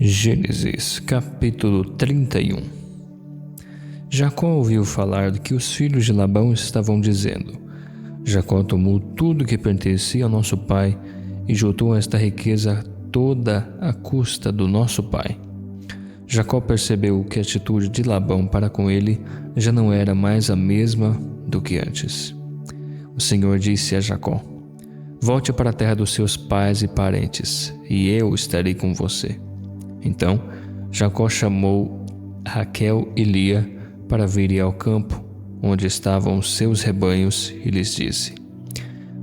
Gênesis capítulo 31. Jacó ouviu falar do que os filhos de Labão estavam dizendo. Jacó tomou tudo que pertencia ao nosso pai e juntou esta riqueza toda à custa do nosso pai. Jacó percebeu que a atitude de Labão para com ele já não era mais a mesma do que antes. O Senhor disse a Jacó: "Volte para a terra dos seus pais e parentes, e eu estarei com você." Então Jacó chamou Raquel e Lia para virem ao campo onde estavam os seus rebanhos e lhes disse: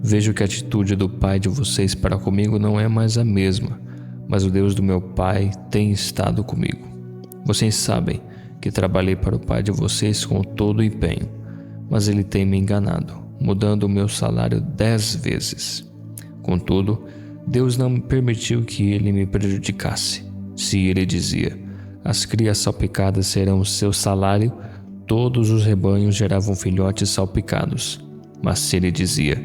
"Vejo que a atitude do pai de vocês para comigo não é mais a mesma, mas o Deus do meu pai tem estado comigo. Vocês sabem que trabalhei para o pai de vocês com todo o empenho, mas ele tem me enganado, mudando o meu salário 10 vezes. Contudo, Deus não me permitiu que ele me prejudicasse. Se ele dizia: 'As crias salpicadas serão o seu salário,' todos os rebanhos geravam filhotes salpicados. Mas se ele dizia: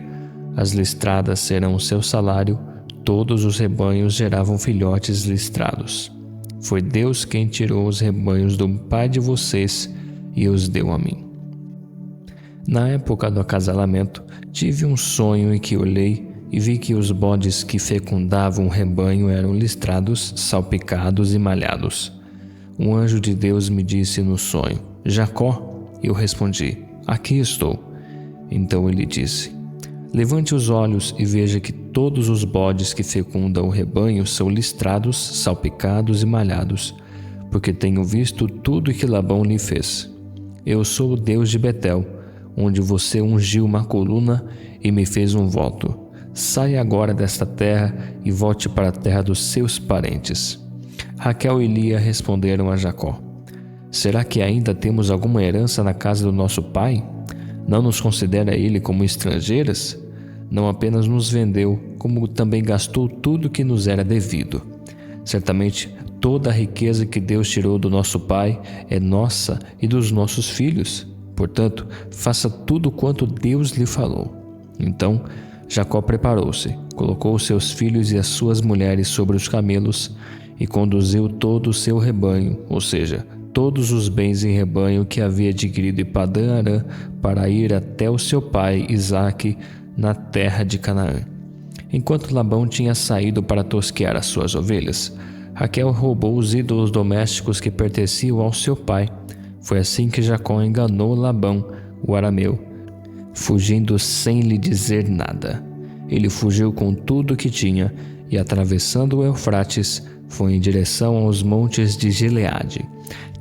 'As listradas serão o seu salário,' todos os rebanhos geravam filhotes listrados. Foi Deus quem tirou os rebanhos do pai de vocês e os deu a mim." Na época do acasalamento, tive um sonho em que olhei e vi que os bodes que fecundavam o rebanho eram listrados, salpicados e malhados. Um anjo de Deus me disse no sonho: "Jacó." Eu respondi: "Aqui estou." Então ele disse: "Levante os olhos e veja que todos os bodes que fecundam o rebanho são listrados, salpicados e malhados, porque tenho visto tudo que Labão lhe fez. Eu sou o Deus de Betel, onde você ungiu uma coluna e me fez um voto. Saia agora desta terra e volte para a terra dos seus parentes." Raquel e Lia responderam a Jacó: "Será que ainda temos alguma herança na casa do nosso pai? Não nos considera ele como estrangeiras? Não apenas nos vendeu, como também gastou tudo que nos era devido. Certamente toda a riqueza que Deus tirou do nosso pai é nossa e dos nossos filhos. Portanto, faça tudo quanto Deus lhe falou." Então Jacó preparou-se, colocou seus filhos e as suas mulheres sobre os camelos e conduziu todo o seu rebanho, ou seja, todos os bens em rebanho que havia adquirido em Padã-Arã, para ir até o seu pai Isaque na terra de Canaã. Enquanto Labão tinha saído para tosquear as suas ovelhas, Raquel roubou os ídolos domésticos que pertenciam ao seu pai. Foi assim que Jacó enganou Labão, o arameu, fugindo sem lhe dizer nada. Ele fugiu com tudo o que tinha e, atravessando o Eufrates, foi em direção aos montes de Gileade.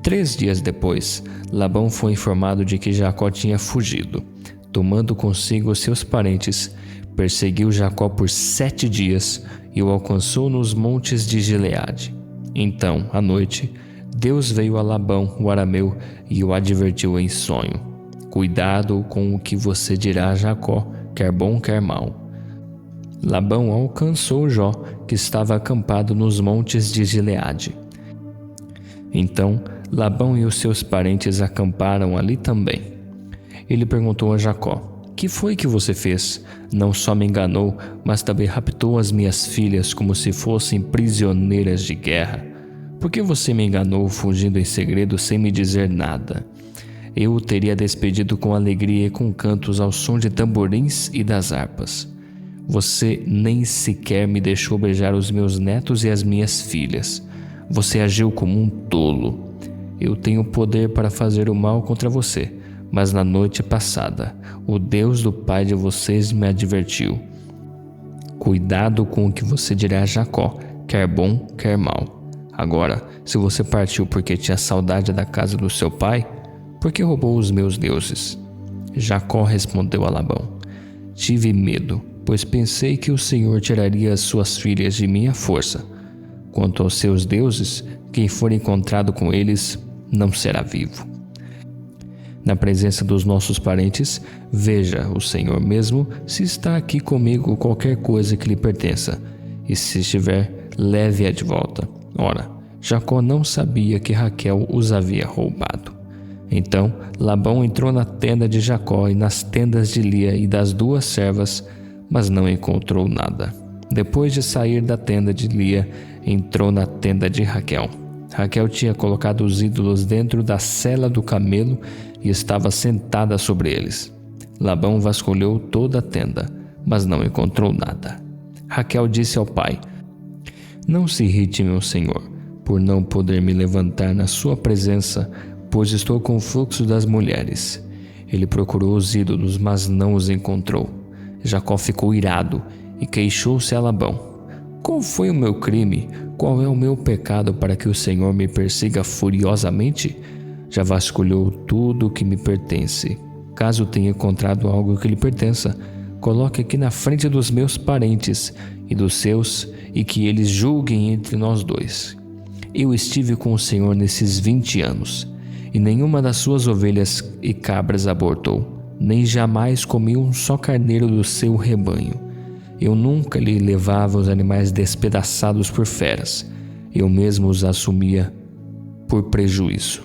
3 dias depois, Labão foi informado de que Jacó tinha fugido. Tomando consigo seus parentes, perseguiu Jacó por 7 dias e o alcançou nos montes de Gileade. Então, à noite, Deus veio a Labão, o arameu, e o advertiu em sonho: "Cuidado com o que você dirá a Jacó, quer bom, quer mal." Labão alcançou Jó, que estava acampado nos montes de Gileade. Então Labão e os seus parentes acamparam ali também. Ele perguntou a Jacó: "Que foi que você fez? Não só me enganou, mas também raptou as minhas filhas como se fossem prisioneiras de guerra. Por que você me enganou fugindo em segredo sem me dizer nada? Eu o teria despedido com alegria e com cantos ao som de tamborins e das harpas. Você nem sequer me deixou beijar os meus netos e as minhas filhas. Você agiu como um tolo. Eu tenho poder para fazer o mal contra você, mas na noite passada, o Deus do pai de vocês me advertiu: cuidado com o que você dirá a Jacó, quer bom, quer mal. Agora, se você partiu porque tinha saudade da casa do seu pai, por que roubou os meus deuses?" Jacó respondeu a Labão: "Tive medo, pois pensei que o Senhor tiraria as suas filhas de minha força. Quanto aos seus deuses, quem for encontrado com eles não será vivo. Na presença dos nossos parentes, veja o Senhor mesmo se está aqui comigo qualquer coisa que lhe pertença, e se estiver, leve-a de volta." Ora, Jacó não sabia que Raquel os havia roubado. Então Labão entrou na tenda de Jacó e nas tendas de Lia e das 2 servas, mas não encontrou nada. Depois de sair da tenda de Lia, entrou na tenda de Raquel. Raquel tinha colocado os ídolos dentro da sela do camelo e estava sentada sobre eles. Labão vasculhou toda a tenda, mas não encontrou nada. Raquel disse ao pai: "Não se irrite, meu senhor, por não poder me levantar na sua presença, pois estou com o fluxo das mulheres." Ele procurou os ídolos, mas não os encontrou. Jacó ficou irado e queixou-se a Labão: "Qual foi o meu crime? Qual é o meu pecado para que o Senhor me persiga furiosamente? Já vasculhou tudo o que me pertence. Caso tenha encontrado algo que lhe pertença, coloque aqui na frente dos meus parentes e dos seus, e que eles julguem entre nós dois. Eu estive com o Senhor nesses 20 anos, e nenhuma das suas ovelhas e cabras abortou, nem jamais comi um só carneiro do seu rebanho. Eu nunca lhe levava os animais despedaçados por feras. Eu mesmo os assumia por prejuízo.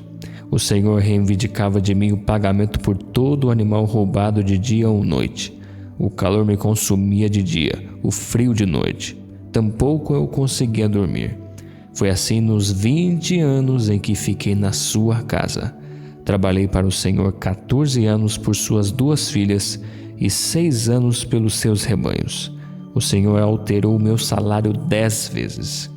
O Senhor reivindicava de mim o pagamento por todo o animal roubado de dia ou noite. O calor me consumia de dia, o frio de noite. Tampouco eu conseguia dormir. Foi assim nos 20 anos em que fiquei na sua casa. Trabalhei para o Senhor 14 anos por suas 2 filhas e 6 anos pelos seus rebanhos. O Senhor alterou o meu salário 10 vezes.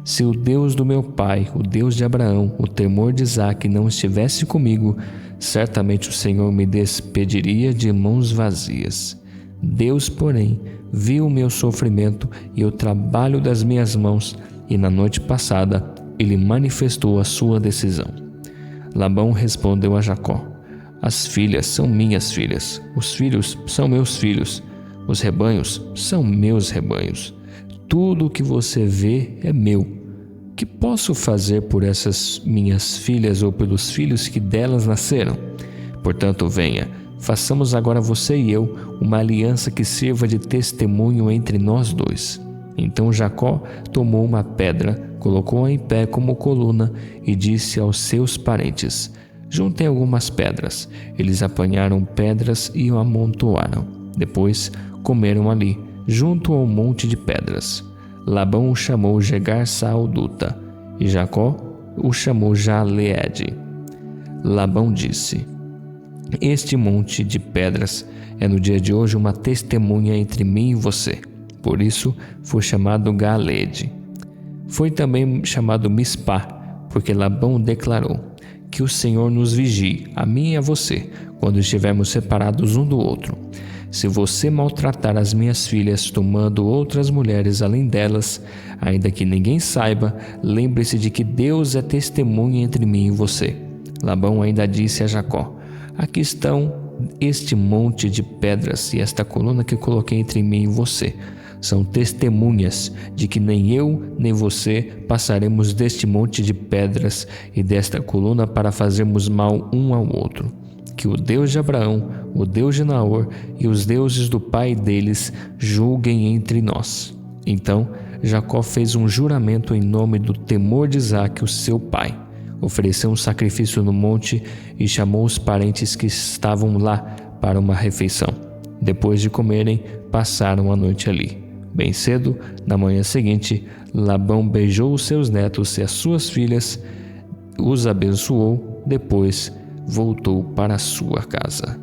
Se o Deus do meu pai, o Deus de Abraão, o temor de Isaque não estivesse comigo, certamente o Senhor me despediria de mãos vazias. Deus, porém, viu o meu sofrimento e o trabalho das minhas mãos, e na noite passada ele manifestou a sua decisão." Labão respondeu a Jacó: "As filhas são minhas filhas, os filhos são meus filhos, os rebanhos são meus rebanhos. Tudo o que você vê é meu. Que posso fazer por essas minhas filhas ou pelos filhos que delas nasceram? Portanto, venha, façamos agora você e eu uma aliança que sirva de testemunho entre nós dois." Então Jacó tomou uma pedra, colocou-a em pé como coluna e disse aos seus parentes: "Juntem algumas pedras." Eles apanharam pedras e o amontoaram. Depois comeram ali, junto ao monte de pedras. Labão o chamou Jegar-Saalduta e Jacó o chamou Jaleede. Labão disse: "Este monte de pedras é no dia de hoje uma testemunha entre mim e você." Por isso foi chamado Galeede. Foi também chamado Mispá, porque Labão declarou: "Que o Senhor nos vigie, a mim e a você, quando estivermos separados um do outro. Se você maltratar as minhas filhas, tomando outras mulheres além delas, ainda que ninguém saiba, lembre-se de que Deus é testemunha entre mim e você." Labão ainda disse a Jacó: "Aqui estão este monte de pedras e esta coluna que coloquei entre mim e você. São testemunhas de que nem eu nem você passaremos deste monte de pedras e desta coluna para fazermos mal um ao outro. Que o Deus de Abraão, o Deus de Naor e os deuses do pai deles julguem entre nós." Então Jacó fez um juramento em nome do temor de Isaque, o seu pai. Ofereceu um sacrifício no monte e chamou os parentes que estavam lá para uma refeição. Depois de comerem, passaram a noite ali. Bem cedo, na manhã seguinte, Labão beijou os seus netos e as suas filhas, os abençoou, depois voltou para a sua casa.